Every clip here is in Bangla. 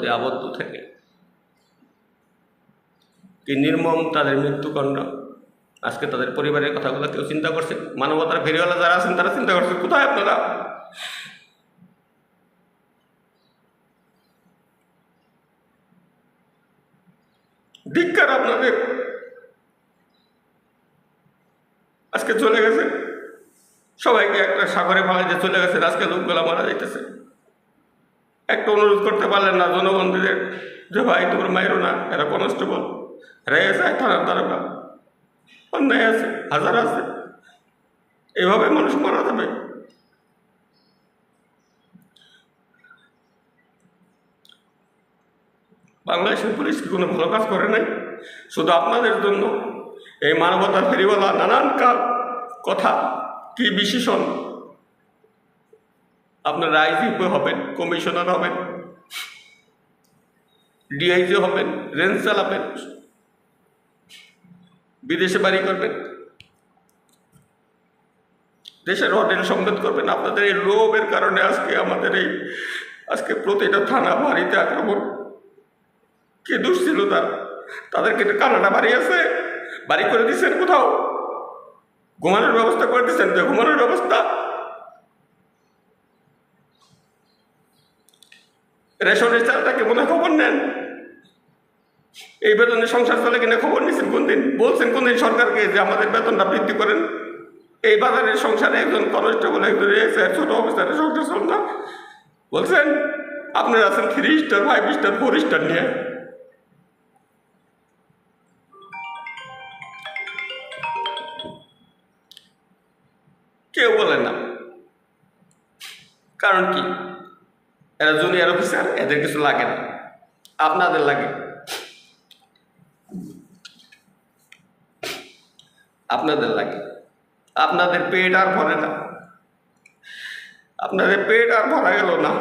মধ্যে আবদ্ধ থাকে। কি নির্মম তাদের মৃত্যুকাণ্ড। আজকে তাদের পরিবারের কথাগুলো কেউ চিন্তা করছে? মানবতার ফেরিওয়ালা যারা আছেন তারা চিন্তা করছে? কোথায় আপনারা? ধিক্কার আপনাদের। আজকে চলে গেছে, সবাইকে একটা সাগরে ফালাইতে চলে গেছে, আজকে লোকগুলা মারা যাইতেছে। একটা অনুরোধ করতে পারলেন না জনগণদের যে ভাই তোমরা মাইরো না, এরা কনস্টেবল, এরা এসআই, থানার তারকা, অন্যায় আছে, হাজার আছে, এভাবে মানুষ মারা যাবে? বাংলাদেশের পুলিশ কি কোনো ভালো কাজ করে নাই? শুধু আপনাদের জন্য এই মানবতার ফেরিওয়ালা নানান কথা, কি বিশেষণ, আপনারা আইজিপি হবেন, কমিশনার হবেন, ডিআইজি হবেন, রেঞ্জ চালাবেন, বিদেশে বাড়ি করবেন, দেশের হোটেল সংবাদ করবেন। আপনাদের এই লোভের কারণে আজকে প্রতিটা থানা বাড়িতে আক্রমণ। কি দোষ ছিল তাদেরকে কানাডা বাড়ি আছে, বাড়ি করে দিচ্ছেন, কোথাও ঘুমানোর ব্যবস্থা করে দিচ্ছেন, তো ঘুমানোর ব্যবস্থা। রেশনের চালটাকে মনে খবর নেন, এই বেতনে সংসার চলে কিনা খবর নিচ্ছেন কোন দিন? বলছেন কোন দিন সরকারকে যে আমাদের বেতনটা বৃদ্ধি করেন? এই বাজারের সংসারে একজন কনস্টেবল, একজন ছোট অফিসারের সংসার চল না বলছেন? আপনারা আছেন 3 স্টার, 5 স্টার, 4 স্টার নিয়ে। কেউ বলেন না, কারণ কি? এরা জুনিয়র অফিসার, এদের কিছু লাগে না, আপনাদের লাগে। আপনাদের লাগে, আপনাদের পেট আর ভরে না, আপনাদের পেট আর ভরা গেল না।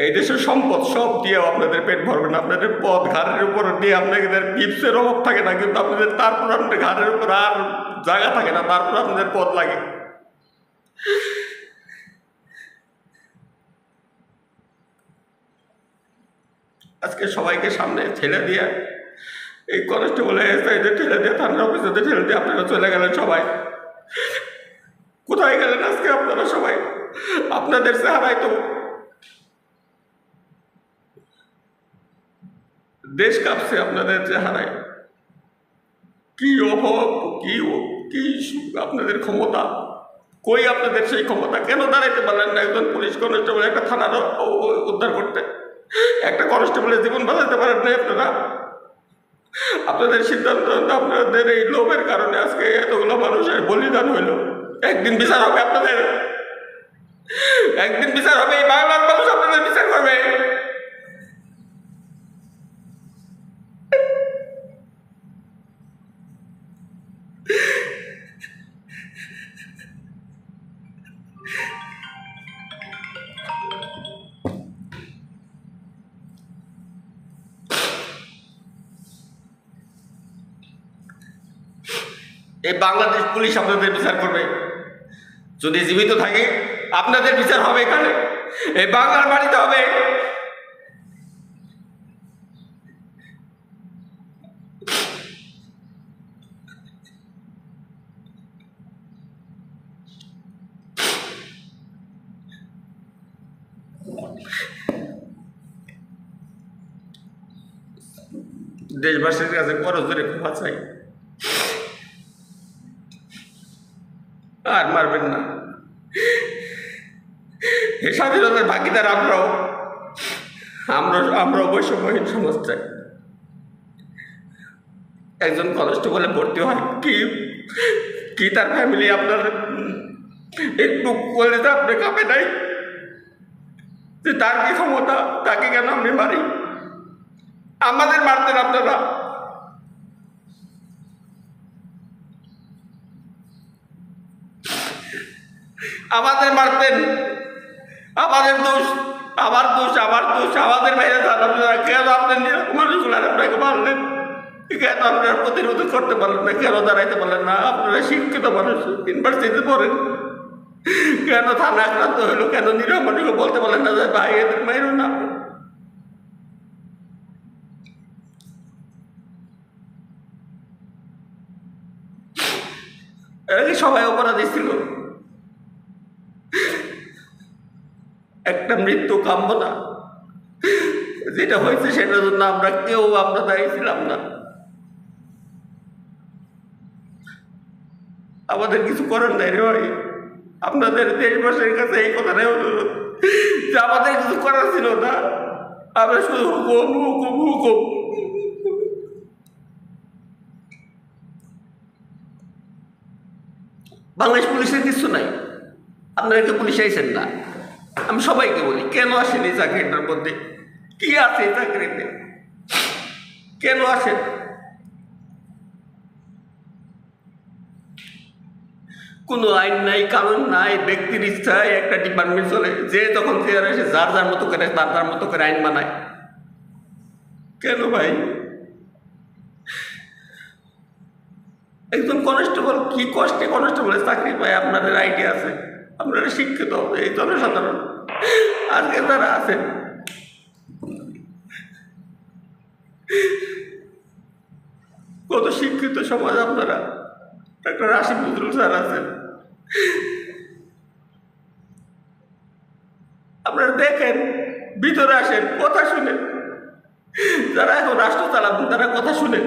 এই দেশের সম্পদ সব দিয়েও আপনাদের পেট ভরবে না। আপনাদের পদ ঘাড়ের উপর দিয়ে আপনাদের গিফটসের অভাব থাকে না, কিন্তু আপনাদের তারপর আপনাদের ঘাড়ের উপর আর জায়গা থাকে না, তারপর আপনাদের পদ লাগে। আজকে সবাইকে সামনে ঠেলে দিয়ে, এই কনস্টেবল এসআইদের ঠেলে দিয়ে, থানার অফিসারদের ঠেলে দিয়ে আপনারা চলে গেলেন। সবাই কোথায় গেলেন আজকে আপনারা সবাই? আপনাদের চেহারায় তো দেশ কাঁপছে, আপনাদের চেহারায় কি অভাব, কি আপনাদের ক্ষমতা, কই আপনাদের সেই ক্ষমতা? কেন দাঁড়াইতে পারলেন না একজন পুলিশ কনস্টেবল একটা থানার উদ্ধার করতে? একটা কনস্টেবলের জীবন বাঁচাতে পারেন না আপনারা? আপনাদের সিদ্ধান্ত, আপনাদের এই লোভের কারণে আজকে এতগুলো মানুষের বলিদান হইল। একদিন বিচার হবে আপনাদের, একদিন বিচার হবে। এই বাংলার মানুষ আপনাদের বিচার করবে। এই বাংলাদেশ পুলিশ আপনাদের বিচার করবে। যদি জীবিত থাকে আপনাদের বিচার হবে এখানে, এই বাংলার বাড়িতে হবে। দেশবাসীর কাছে করজোরে ক্ষমা চাই, আর মারবেন না। এই স্বাধীনতার ভাগিদার আমরাও বৈষম্যহীন সমাজ চাই। একজন কনস্টেবলে ভর্তি হয় কি তার ফ্যামিলি আপনার একটু বললে তো আপনি কাঁপে নাই যে তার কি ক্ষমতা, তাকে কেন আপনি মারি? আমাদের মারতেন আপনারা, আমাদের মারতেন, আমাদের দোষ, আমার দোষ, আমাদের বাইরে আপনারা কেন আপনার মানুষগুলো আপনাকে মারলেন? কেন আপনারা প্রতিরোধ করতে পারলেন না? কেন দাঁড়াইতে পারলেন না? আপনারা শিক্ষিত মানুষ, ইউনিভার্সিটিতে পড়েন, কেন থানা আক্রান্ত হইলো? কেন নিরীহ মানুষকে বলতে পারলেন না যে ভাই এদের মাইরো না? এরা কি সবাই অপরাধী ছিল? একটা মৃত্যু কাম্য না? যেটা হয়েছে সেটার জন্য আমরা দায়ী ছিলাম না। আমাদের কিছু করার নাই রে ভাই। আপনাদের দেশবাসীর কাছে এই কথাটাই অনুরোধ যে আমাদের কিছু করার ছিল না, আমরা শুধু হুকুম হুকুম হুকুম। বাংলাদেশ পুলিশের কিছু নাই, আপনারা কি পুলিশ আইছেন না? আমি সবাইকে বলি, কেন আসেন এই চাকরিটার মধ্যে? কি আছে এই চাকরিতে? কেন আসেন? কোনো আইন নাই, কানুন নাই, ব্যক্তির ইচ্ছায় একটা ডিপার্টমেন্ট চলে, যে তখন চেয়ার এসে যার যার মতো করে তার মতো করে আইন বানায়। কেন ভাই? একজন কনস্টেবল কি কষ্টে কনস্টেবলের চাকরি পায় আপনাদের আইডিয়া আছে? আপনারা শিক্ষিত, এই জনসাধারণ আজকে যারা আছেন, কত শিক্ষিত সমাজ আপনারা। ডাক্তার আসিফ নজরুল স্যার আছেন, আপনারা দেখেন, ভিতরে আসেন, কথা শুনেন। যারা এখন রাষ্ট্র চালাবেন তারা কথা শুনেন।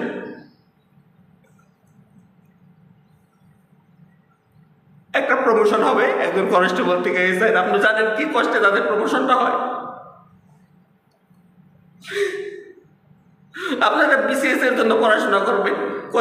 একটা প্রমোশন হবে একজন কনস্টেবল থেকে এসআই, আপনি জানেন কি কষ্টে তাদের প্রমোশনটা হয়? আপনারা বিসিএস এর জন্য পড়াশোনা করবেন,